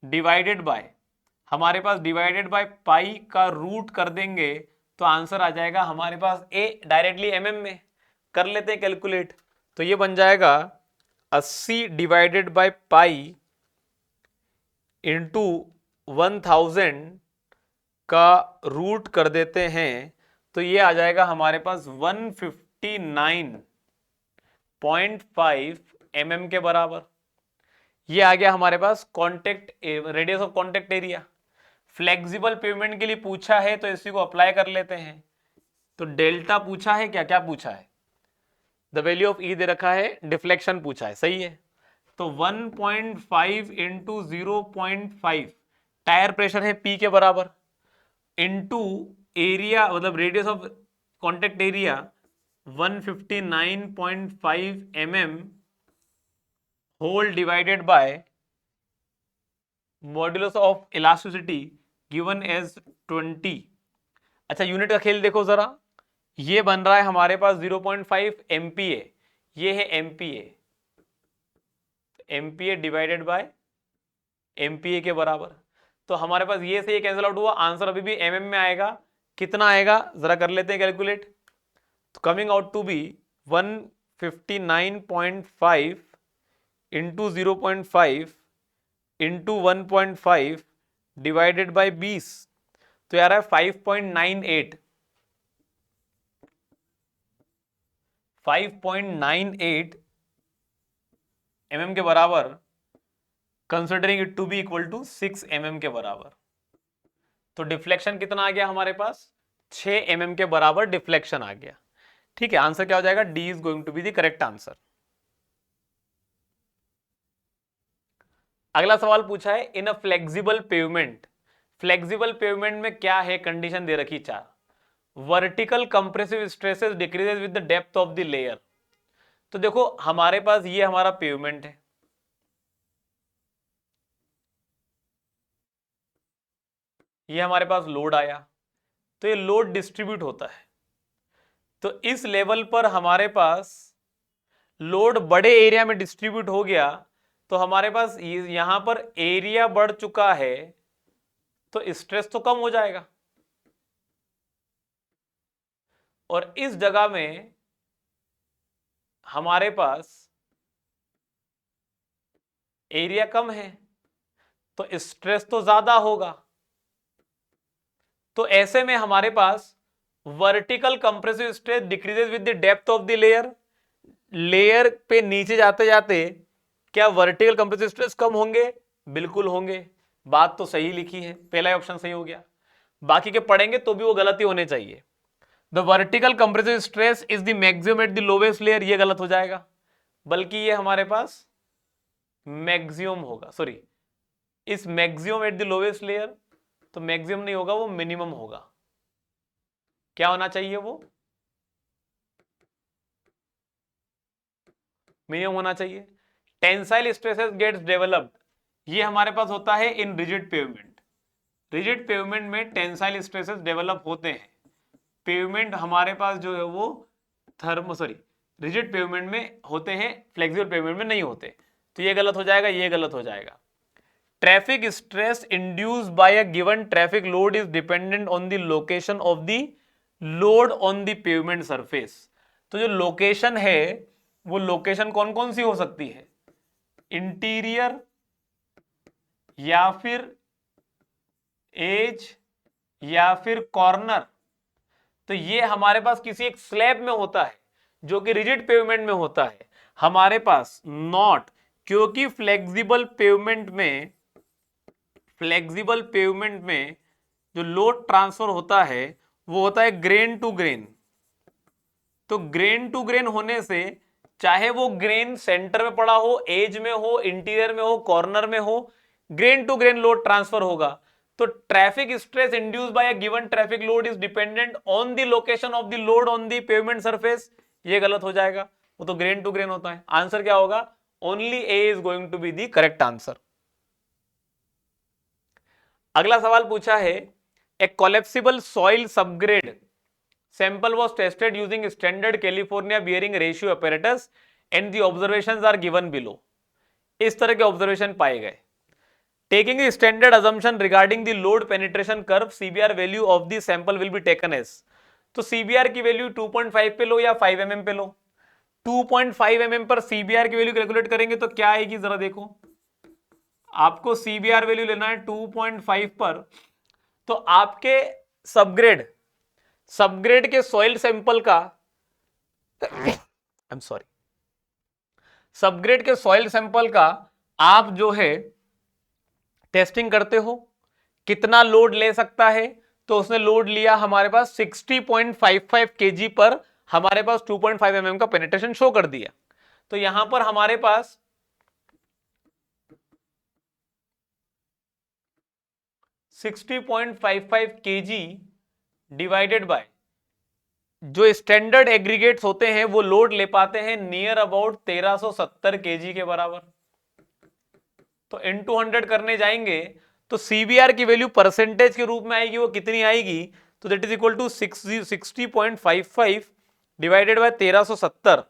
divided by, हमारे पास डिवाइडेड बाय पाई का रूट कर देंगे तो आंसर आ जाएगा हमारे पास ए डायरेक्टली mm में कर लेते हैं कैलकुलेट, तो ये बन जाएगा 80 डिवाइडेड बाय पाई इंटू 1000 का रूट कर देते हैं, तो ये आ जाएगा हमारे पास 159.5 mm के बराबर। ये आ गया हमारे पास contact radius of contact area. Flexible pavement के लिए पूछा है तो इसी को अप्लाई कर लेते हैं, तो डेल्टा पूछा है, क्या क्या पूछा है, द वैल्यू ऑफ ई दे रखा है, डिफ्लेक्शन पूछा है, सही है, तो 1.5 इंटू 0.5 टायर प्रेशर है P के बराबर, इंटू एरिया मतलब radius of contact area 159.5 mm whole divided by modulus of elasticity given as 20। अच्छा यूनिट का खेल देखो जरा, ये बन रहा है हमारे पास 0.5 MPa, ये है MPa, MPa divided by MPa के बराबर, तो हमारे पास ये से ये कैंसिल आउट हुआ, आंसर अभी भी mm में आएगा, कितना आएगा जरा कर लेते हैं कैलकुलेट, तो coming out to be 159.5 into 0.5 into 1.5 divided by 20, तो यार है 5.98 mm के बराबर, considering it to be equal to 6 mm के बराबर, तो डिफ्लेक्शन कितना आ गया हमारे पास 6 mm के बराबर डिफ्लेक्शन आ गया। ठीक है, आंसर क्या हो जाएगा, D is going to be the correct answer. अगला सवाल पूछा है in a flexible pavement, flexible pavement में क्या है, कंडीशन दे रखी 4, vertical compressive stresses decreases with the depth of the layer. तो देखो हमारे पास ये हमारा पेवमेंट है, ये हमारे पास लोड आया, तो ये लोड डिस्ट्रीब्यूट होता है, तो इस लेवल पर हमारे पास लोड बड़े एरिया में डिस्ट्रीब्यूट हो गया, तो हमारे पास यहां पर एरिया बढ़ चुका है, तो स्ट्रेस तो कम हो जाएगा, और इस जगह में हमारे पास एरिया कम है तो स्ट्रेस तो ज्यादा होगा, तो ऐसे में हमारे पास vertical compressive stress decreases with the depth of the layer, layer पे नीचे जाते जाते क्या वर्टिकल कंप्रेसिव स्ट्रेस कम होंगे, बिल्कुल होंगे, बात तो सही लिखी है, पहला ऑप्शन सही हो गया, बाकी के पढ़ेंगे तो भी वो गलती होने चाहिए। The vertical compressive stress is the maximum at the lowest layer, ये गलत हो जाएगा, बल्कि ये हमारे पास मैक्सिमम होगा, सॉरी इस maximum at the lowest layer, तो मैक्सिमम नहीं होगा, वो मिनिमम होगा, क्या होना चाहिए, वो मिनिमम होना चाहिए। टेंसाइल स्ट्रेसेस गेट्स डेवलप्ड, ये हमारे पास होता है इन रिजिड पेवमेंट, रिजिड पेवमेंट में टेंसाइल स्ट्रेसेस डेवलप होते हैं, पेवमेंट हमारे पास जो है वो रिजिड पेवमेंट में होते हैं, फ्लेक्सिबल पेवमेंट में नहीं होते, तो ये गलत हो जाएगा, ये गलत हो जाएगा। Traffic stress induced by a given traffic load is dependent on the location of the load on the pavement surface, तो जो लोकेशन है वो लोकेशन कौन कौन सी हो सकती है, इंटीरियर या फिर एज या फिर कॉर्नर, तो ये हमारे पास किसी एक स्लैब में होता है जो कि रिजिड पेवमेंट में होता है, हमारे पास नॉट, क्योंकि फ्लेक्सिबल पेवमेंट में जो लोड ट्रांसफर होता है वो होता है ग्रेन टू ग्रेन, तो ग्रेन टू ग्रेन होने से चाहे वो ग्रेन सेंटर में पड़ा हो, एज में हो, इंटीरियर में हो, कॉर्नर में हो, grain to grain load transfer होगा, तो traffic stress induced by a given traffic load is dependent on the location of the load on the pavement surface, ये गलत हो जाएगा, वो तो ग्रेन टू ग्रेन होता है। आंसर क्या होगा? Only A is going to be the correct answer. अगला सवाल पूछा है, A collapsible soil subgrade sample was tested using standard California bearing ratio apparatus and the observations are given below। इस तरह के ऑब्जर्वेशन पाए गए। Taking the standard assumption regarding the load penetration curve, CBR value of the sample will be taken as। तो CBR की value 2.5 पे लो या 5 mm पे लो। 2.5 mm पर CBR की वैल्यू कैलकुलेट करेंगे तो क्या आएगी जरा देखो। आपको CBR वैल्यू लेना है 2.5 पर, तो आपके सबग्रेड के सॉइल सैंपल का आई एम सॉरी सबग्रेड के सॉइल सैंपल का आप जो है टेस्टिंग करते हो, कितना लोड ले सकता है। तो उसने लोड लिया हमारे पास 60.55 kg पर, हमारे पास 2.5 mm का पेनिट्रेशन शो कर दिया। तो यहां पर हमारे पास 60.55 kg डिवाइडेड बाय जो स्टैंडर्ड एग्रीगेट्स होते हैं वो लोड ले पाते हैं नियर अबाउट 1370 kg के बराबर। तो इनटू 100 करने जाएंगे तो सीबीआर की वैल्यू परसेंटेज के रूप में आएगी, वो कितनी आएगी? तो that is equal to 60.55 divided by 1370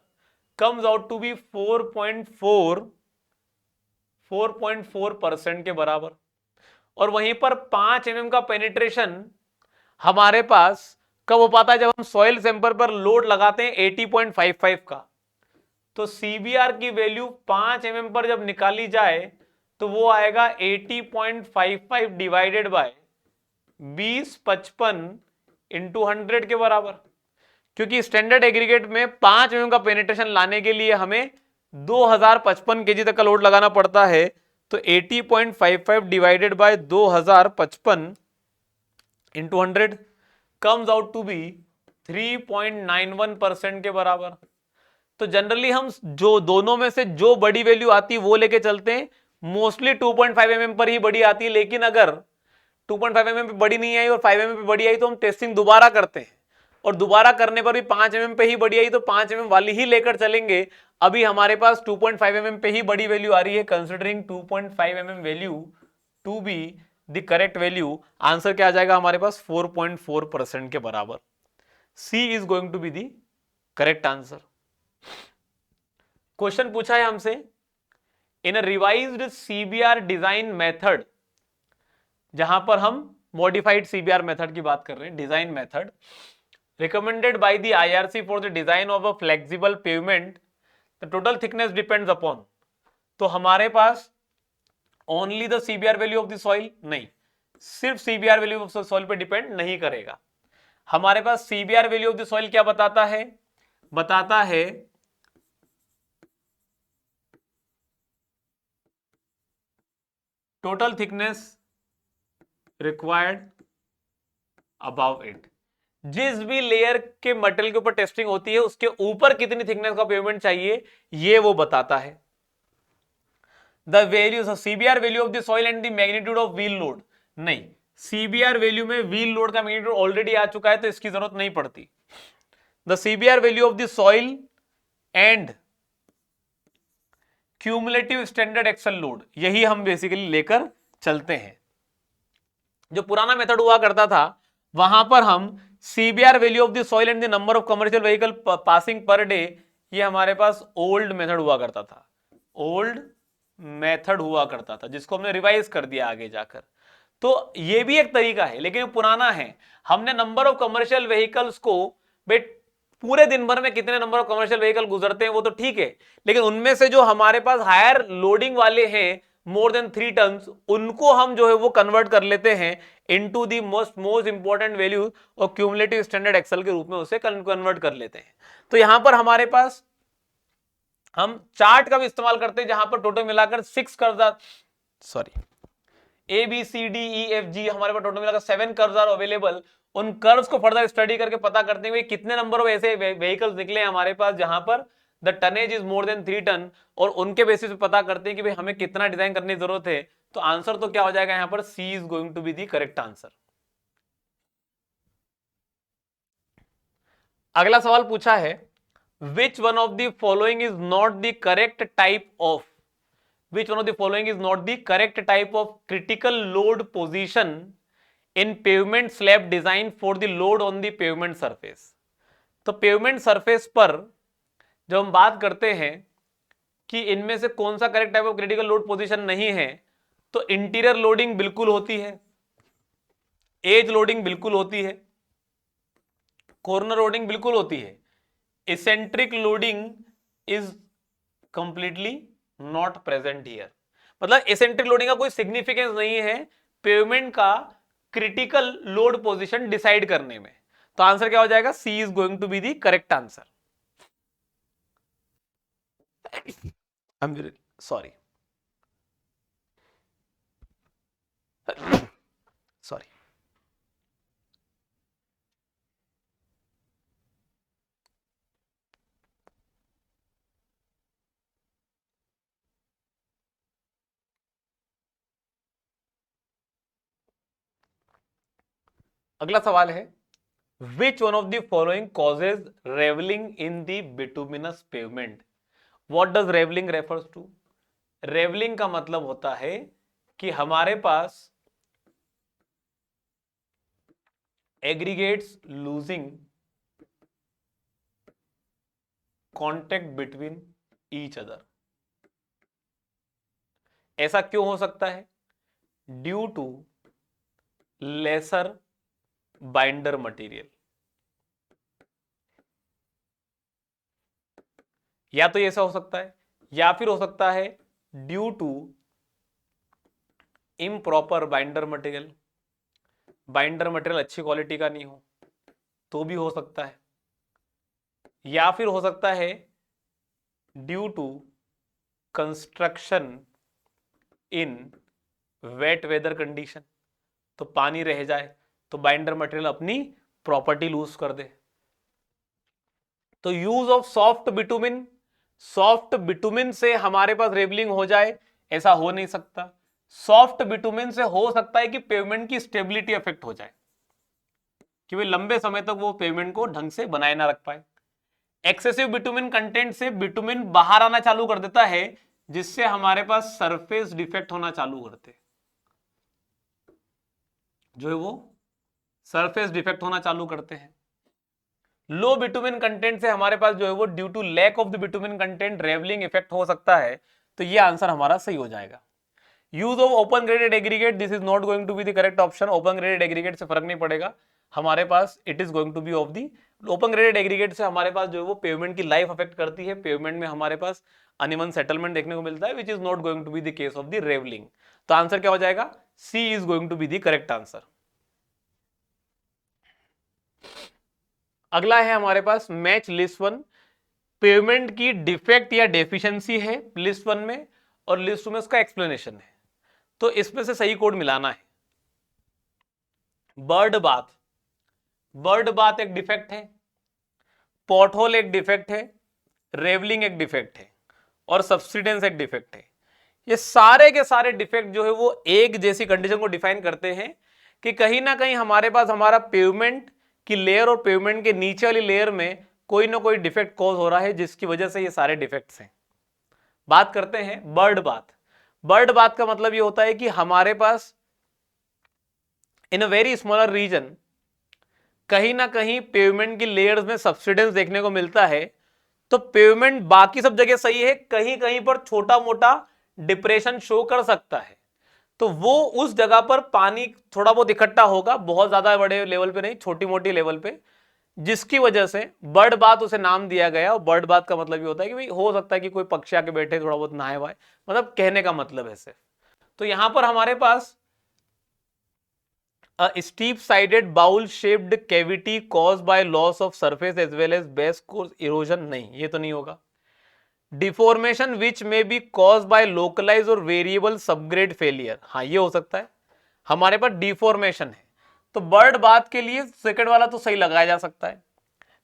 comes out to be 4.4% के बराबर। और वहीं पर 5 mm का पेनिट्रेशन हमारे पास कब हो पाता है? जब हम सॉइल सैंपल पर लोड लगाते हैं 80.55 का। तो सीबीआर की वैल्यू 5 mm पर जब निकाली जाए तो वो आएगा 80.55 डिवाइडेड बाय 2055 इंटू 100 के बराबर। क्योंकि स्टैंडर्ड एग्रीगेट में 5 mm का पेनिट्रेशन लाने के लिए हमें 2055 kg तक का लोड लगाना पड़ता है। तो 80.55 divided by 2055 into 100 comes out to be 3.91% के बराबर। तो जनरली हम जो दोनों में से जो बड़ी वैल्यू आती है वो लेके चलते हैं। मोस्टली 2.5 mm पर ही बड़ी आती है, लेकिन अगर 2.5 mm पे बड़ी नहीं आई और 5 mm पे बड़ी आई तो हम टेस्टिंग दोबारा करते हैं, और दोबारा करने पर भी 5 mm पे ही बड़ी आई तो 5 mm वाली ही लेकर चलेंगे। अभी हमारे पास 2.5 mm पे ही बड़ी वैल्यू आ रही है, considering 2.5 mm value to be the correct value. Answer क्या आ जाएगा हमारे पास? 4.4% के बराबर। C is going to be the correct answer. Question पूछा है हमसे, in a revised CBR design method, जहां पर हम मॉडिफाइड सीबीआर मेथड की बात कर रहे हैं, design method recommended by the IRC for the design of a flexible pavement, the total thickness depends upon। तो हमारे पास only the CBR value of the soil नहीं, सिर्फ CBR value of the soil पे डिपेंड नहीं करेगा। हमारे पास CBR value of the soil क्या बताता है? बताता है total thickness required above it. जिस भी लेयर के मटेरियल के ऊपर टेस्टिंग होती है उसके ऊपर कितनी थिकनेस का पेमेंट चाहिए ये वो बताता है। The values CBR value of the soil and the magnitude of wheel load, नहीं, सीबीआर वैल्यू में व्हील लोड का मैग्नीट्यूड ऑलरेडी आ चुका है तो इसकी जरूरत नहीं पड़ती। The CBR value of the soil and cumulative standard axle load, यही हम बेसिकली लेकर चलते हैं। जो पुराना मेथड हुआ करता था वहां पर हम CBR value of the soil and the number of commercial vehicle passing per day, ये हमारे पास ओल्ड मेथड हुआ करता था, ओल्ड मेथड हुआ करता था जिसको हमने रिवाइज कर दिया आगे जाकर। तो ये भी एक तरीका है लेकिन पुराना है। हमने नंबर ऑफ कमर्शियल व्हीकल्स को पूरे दिन भर में कितने नंबर ऑफ कमर्शियल व्हीकल गुजरते हैं वो तो ठीक है, लेकिन उनमें से जो हमारे पास हायर लोडिंग वाले हैं मोर देन 3 टन, उनको हम जो है वो कन्वर्ट कर लेते हैं into the most important value और क्यूमुलेटिव स्टैंडर्ड एक्सल के रूप में उसे कन्वर्ट कर लेते हैं। तो यहां पर हमारे पास हम चार्ट का भी इस्तेमाल करते हैं जहां पर टोटल मिलाकर 6 curves, sorry A B C D E F G, हमारे पास टोटल मिलाकर 7 कर्व्स आर अवेलेबल। उन कर्व्स को फर्दर स्टडी करके पता करते हुए कितने नंबर ऑफ ऐसे व्हीकल्स निकले हमारे पास जहां पर the tonnage is more than 3 ton, और उनके बेसिस पे पता करते हैं कि भाई हमें कितना डिजाइन करने की जरूरत है। तो आंसर तो क्या हो जाएगा यहां पर? C is going to be the correct answer. अगला सवाल पूछा है, which one of the following is not the correct type of, which one of the following is not the correct type of critical load position in pavement slab design for the load on the pavement surface। तो pavement surface पर जब हम बात करते हैं कि इनमें से कौन सा correct type of critical load position नहीं है, तो इंटीरियर लोडिंग बिल्कुल होती है, एज लोडिंग बिल्कुल होती है, कॉर्नर लोडिंग बिल्कुल होती है, eccentric loading is completely not present here. मतलब एसेंट्रिक लोडिंग का कोई सिग्निफिकेंस नहीं है पेवमेंट का क्रिटिकल लोड पोजीशन डिसाइड करने में। तो आंसर क्या हो जाएगा? C is going to be the correct answer. I am sorry sorry. अगला सवाल है, which one of the following causes ravelling in the bituminous pavement? What does ravelling refers to? Ravelling का मतलब होता है कि हमारे पास aggregates losing contact between each other. ऐसा क्यों हो सकता है? Due to lesser binder material. या तो ऐसा हो सकता है, या फिर हो सकता है due to improper binder material. Binder material अच्छी क्वालिटी का नहीं हो तो भी हो सकता है, या फिर हो सकता है due to construction in wet weather condition. तो पानी रह जाए तो बाइंडर मटेरियल अपनी प्रॉपर्टी लूज कर दे। तो use of soft bitumen, soft bitumen से हमारे पास रेवलिंग हो जाए, ऐसा हो नहीं सकता। सॉफ्ट बिटुमिन से हो सकता है कि पेवमेंट की स्टेबिलिटी अफेक्ट हो जाए, कि वे लंबे समय तक वो पेवमेंट को ढंग से बनाए ना रख पाए। एक्सेसिव बिटुमिन कंटेंट से बिटुमिन बाहर आना चालू कर देता है, जिससे हमारे पास सरफेस डिफेक्ट होना चालू करते, जो है वो सरफेस डिफेक्ट होना चालू करते हैं। लो बिटुमिन कंटेंट से हमारे पास जो है वो due to lack of the bitumen content ravelling effect हो सकता है। तो ये आंसर हमारा सही हो जाएगा। Use of open graded aggregate, this is not going to be the correct option. Open graded aggregate से फर्क नहीं पड़ेगा हमारे पास, it is going to be of the open graded aggregate से हमारे पास जो है वो पेवमेंट की लाइफ अफेक्ट करती है। पेवमेंट में हमारे पास अनइवन सेटलमेंट देखने को मिलता है, which is not going to be the case of the ravelling. तो आंसर क्या हो जाएगा? C is going to be the correct answer. अगला है हमारे पास मैच लिस्ट वन। पेवमेंट की डिफेक्ट या डेफिशिएंसी है लिस्ट वन में, और लिस्ट टू में उसका एक्सप्लेनेशन है। तो इसमें से सही कोड मिलाना है। बर्ड बाथ, बर्ड बाथ एक डिफेक्ट है, पॉटहोल एक डिफेक्ट है, रेवलिंग एक डिफेक्ट है, और सब्सिडेंस एक डिफेक्ट है। ये सारे के सारे डिफेक्ट जो है वो एक जैसी कंडीशन को डिफाइन करते हैं कि कहीं ना कहीं हमारे पास हमारा पेवमेंट की लेयर और पेवमेंट के नीचे वाली लेयर में कोई ना कोई डिफेक्ट कॉज हो रहा है, जिसकी वजह से ये सारे डिफेक्ट्स हैं। बात करते हैं बर्ड बाथ। बर्ड बाथ का मतलब ये होता है कि हमारे पास इन अ वेरी स्मॉलर रीजन कहीं ना कहीं पेवमेंट की लेयर्स में सब्सिडेंस देखने को मिलता है। तो पेवमेंट बाकी सब जगह सही है, कहीं कहीं पर छोटा मोटा डिप्रेशन शो कर सकता है। तो वो उस जगह पर पानी थोड़ा बहुत इकट्ठा होगा, बहुत ज्यादा बड़े लेवल पे नहीं, छोटी मोटी लेवल पे, जिसकी वजह से बर्ड बाथ उसे नाम दिया गया। और बर्ड बाथ का मतलब ये होता है कि भाई हो सकता है कि कोई पक्षी आके बैठे थोड़ा बहुत नहाए वाए, मतलब कहने का मतलब है सिर्फ। तो यहां पर हमारे पास steep sided bowl shaped cavity cause by loss of surface as well as base course erosion, नहीं ये तो नहीं होगा। डिफॉर्मेशन विच में बी कॉज बाय लोकलाइज और वेरिएबल सबग्रेड फेलियर, हाँ ये हो सकता है। हमारे पास डिफॉर्मेशन है, तो बर्ड बाथ के लिए सेकंड वाला तो सही लगाया जा सकता है,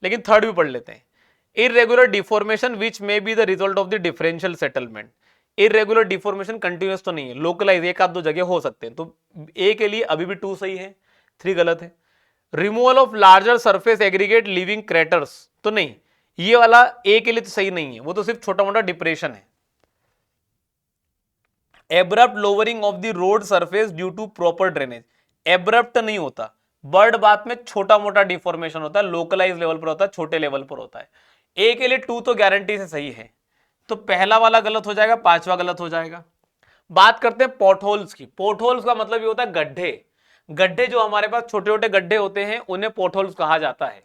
लेकिन थर्ड भी पढ़ लेते हैं। इरेगुलर डिफॉर्मेशन विच में be the result of the differential settlement. Irregular deformation continuous तो नहीं है, लोकलाइज एक आध दो जगह हो सकते हैं। तो ए के लिए अभी भी 2 सही है, 3 गलत है। Removal of larger surface aggregate living craters, तो नहीं, ये वाला ए के लिए तो सही नहीं है, वो तो सिर्फ छोटा मोटा डिप्रेशन है। Abrupt lowering of the road surface due to proper drainage, abrupt नहीं होता, बर्ड बात में छोटा मोटा डिफॉर्मेशन होता है, लोकलाइज लेवल पर होता है, छोटे लेवल पर होता है। ए के लिए 2 तो गारंटी से सही है, तो पहला वाला गलत हो जाएगा, 5वां गलत हो जाएगा। बात करते हैं पोर्टहोल्स की। पोर्टहोल्स का मतलब ये होता है गड्ढे। गड्ढे जो हमारे पास छोटे छोटे गड्ढे होते हैं उन्हें पोर्टहोल्स कहा जाता है।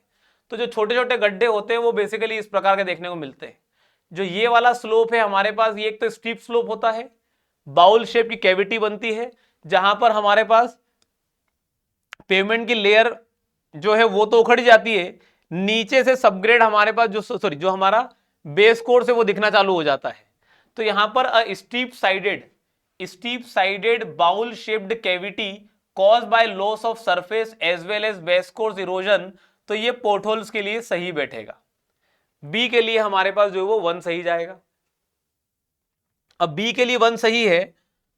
तो जो छोटे छोटे गड्ढे होते हैं वो बेसिकली इस प्रकार के देखने को मिलते हैं। जो ये वाला स्लोप है हमारे पास, ये एक तो स्टीप स्लोप होता है, बाउल शेप की कैविटी बनती है जहां पर हमारे पास पेवमेंट की लेयर जो है वो तो उखड़ जाती है, नीचे से सबग्रेड हमारे पास जो हमारा बेस कोर्स है वो दिखना चालू हो जाता है। तो यहां पर steep sided bowl shaped cavity cause by loss of surface as well as base course erosion, तो ये पोर्टहोल्स के लिए सही बैठेगा। बी के लिए हमारे पास जो है वो 1 सही जाएगा। अब बी के लिए 1 सही है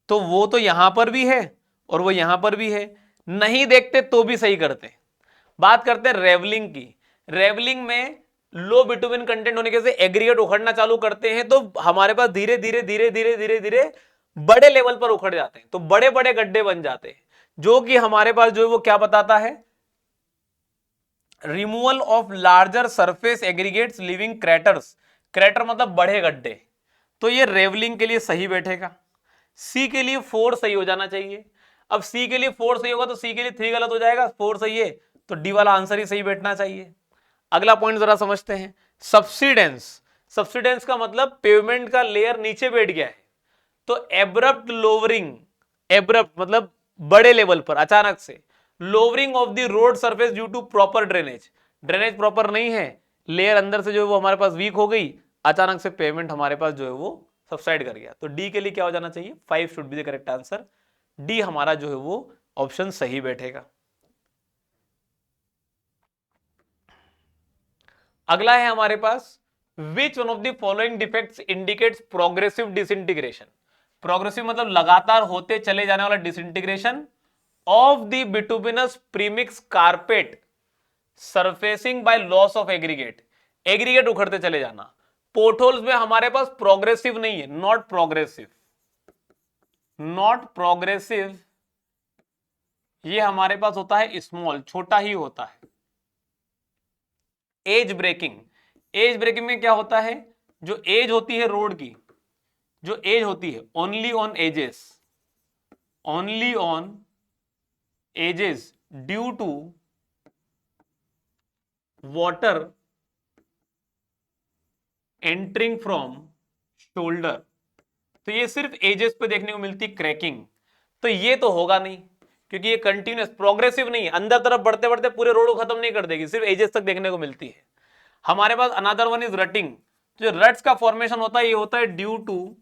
तो वो तो यहां पर भी है और वो यहां पर भी है, नहीं देखते तो भी सही करते। बात करते हैं रेवलिंग की। रेवलिंग में लो बिटुमिन कंटेंट होने के से एग्रीगेट उखड़ना चालू करते हैं, तो हमारे पास धीरे धीरे धीरे धीरे धीरे धीरे बड़े लेवल पर उखड़ जाते हैं, तो बड़े बड़े गड्ढे बन जाते हैं, जो कि हमारे पास जो है वो क्या बताता है, removal of larger surface aggregates living craters. Crater मतलब बड़े गड्ढे, तो ये रेवलिंग के लिए सही बैठेगा। सी के लिए 4 सही हो जाना चाहिए। अब सी के लिए 4 सही होगा तो सी के लिए 3 गलत हो जाएगा, 4 सही है तो डी वाला आंसर ही सही बैठना चाहिए। अगला पॉइंट जरा समझते हैं, सब्सिडेंस। सब्सिडेंस का मतलब पेवमेंट का लेयर नीचे बैठ गया है, तो एब्रप्ट लोवरिंग, एब्रप्ट मतलब बड़े लेवल पर अचानक से, lowering of the road surface due to proper drainage, drainage proper नहीं है, लेयर अंदर से जो है वो हमारे पास वीक हो गई, अचानक से पेवमेंट हमारे पास जो है वो सबसाइड कर गया। तो डी के लिए क्या हो जाना चाहिए, 5 should be the correct answer. D हमारा जो है वो ऑप्शन सही बैठेगा। अगला है हमारे पास, which one of the following defects indicates progressive disintegration. Progressive मतलब लगातार होते चले जाने वाला disintegration of the bituminous premix carpet surfacing by loss of aggregate. Aggregate उखड़ते चले जाना। पोर्टहोल्स में हमारे पास प्रोग्रेसिव नहीं है, नॉट प्रोग्रेसिव, नॉट प्रोग्रेसिव, ये हमारे पास होता है स्मॉल, छोटा ही होता है। एज ब्रेकिंग, एज ब्रेकिंग में क्या होता है, जो एज होती है रोड की, जो एज होती है only on edges, only on edges due to water entering from shoulder, तो ये सिर्फ एजेस पे देखने को मिलती क्रैकिंग। तो ये तो होगा नहीं, क्योंकि ये कंटिन्यूअस प्रोग्रेसिव नहीं है, अंदर तरफ बढ़ते बढ़ते पूरे रोड को खत्म नहीं कर देगी, सिर्फ एजेस तक देखने को मिलती है। हमारे पास अनदर वन इज रटिंग, जो रट्स का फॉर्मेशन होता है ये होता है ड्यू टू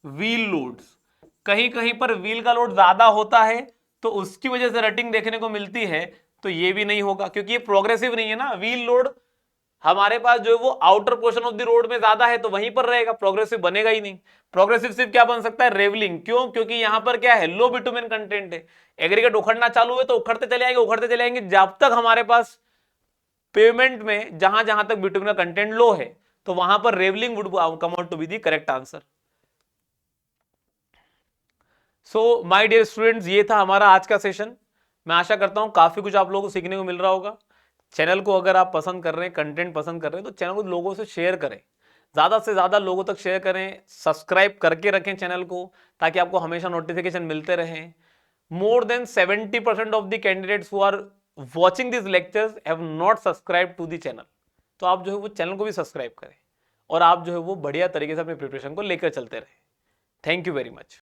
व्हील लोड्स। कहीं कहीं पर व्हील का लोड ज्यादा होता है तो उसकी वजह से रटिंग देखने को मिलती है, तो ये भी नहीं होगा क्योंकि ये प्रोग्रेसिव नहीं है ना। व्हील लोड हमारे पास जो है वो outer portion of the road में ज्यादा है तो वहीं पर रहेगा, प्रोग्रेसिव बनेगा ही नहीं। प्रोग्रेसिव सिर्फ क्या बन सकता है, रेवलिंग। क्यों, क्योंकि यहां पर क्या है, लो बिटुमिन कंटेंट है। एग्रीगेट उखड़ना चालू है तो उखड़ते चले आएंगे, उखड़ते चले आएंगे, जब तक हमारे पास पेमेंट में जहां जहां तक बिटुमिन का कंटेंट लो है तो वहां पर ravelling would come out to be the correct answer. So my dear students, ये था हमारा आज का सेशन। मैं आशा करता हूं काफी कुछ आप लोगों को सीखने को मिल रहा होगा। चैनल को अगर आप पसंद कर रहे हैं, कंटेंट पसंद कर रहे हैं, तो चैनल को लोगों से शेयर करें, ज़्यादा से ज़्यादा लोगों तक शेयर करें, सब्सक्राइब करके रखें चैनल को ताकि आपको हमेशा नोटिफिकेशन मिलते रहें। More than 70% of the candidates who are watching this lectures have not subscribe to the channel, तो आप जो है वो चैनल को भी सब्सक्राइब करें और आप जो है वो बढ़िया तरीके से अपनी प्रिपरेशन को लेकर चलते रहें। Thank you very much.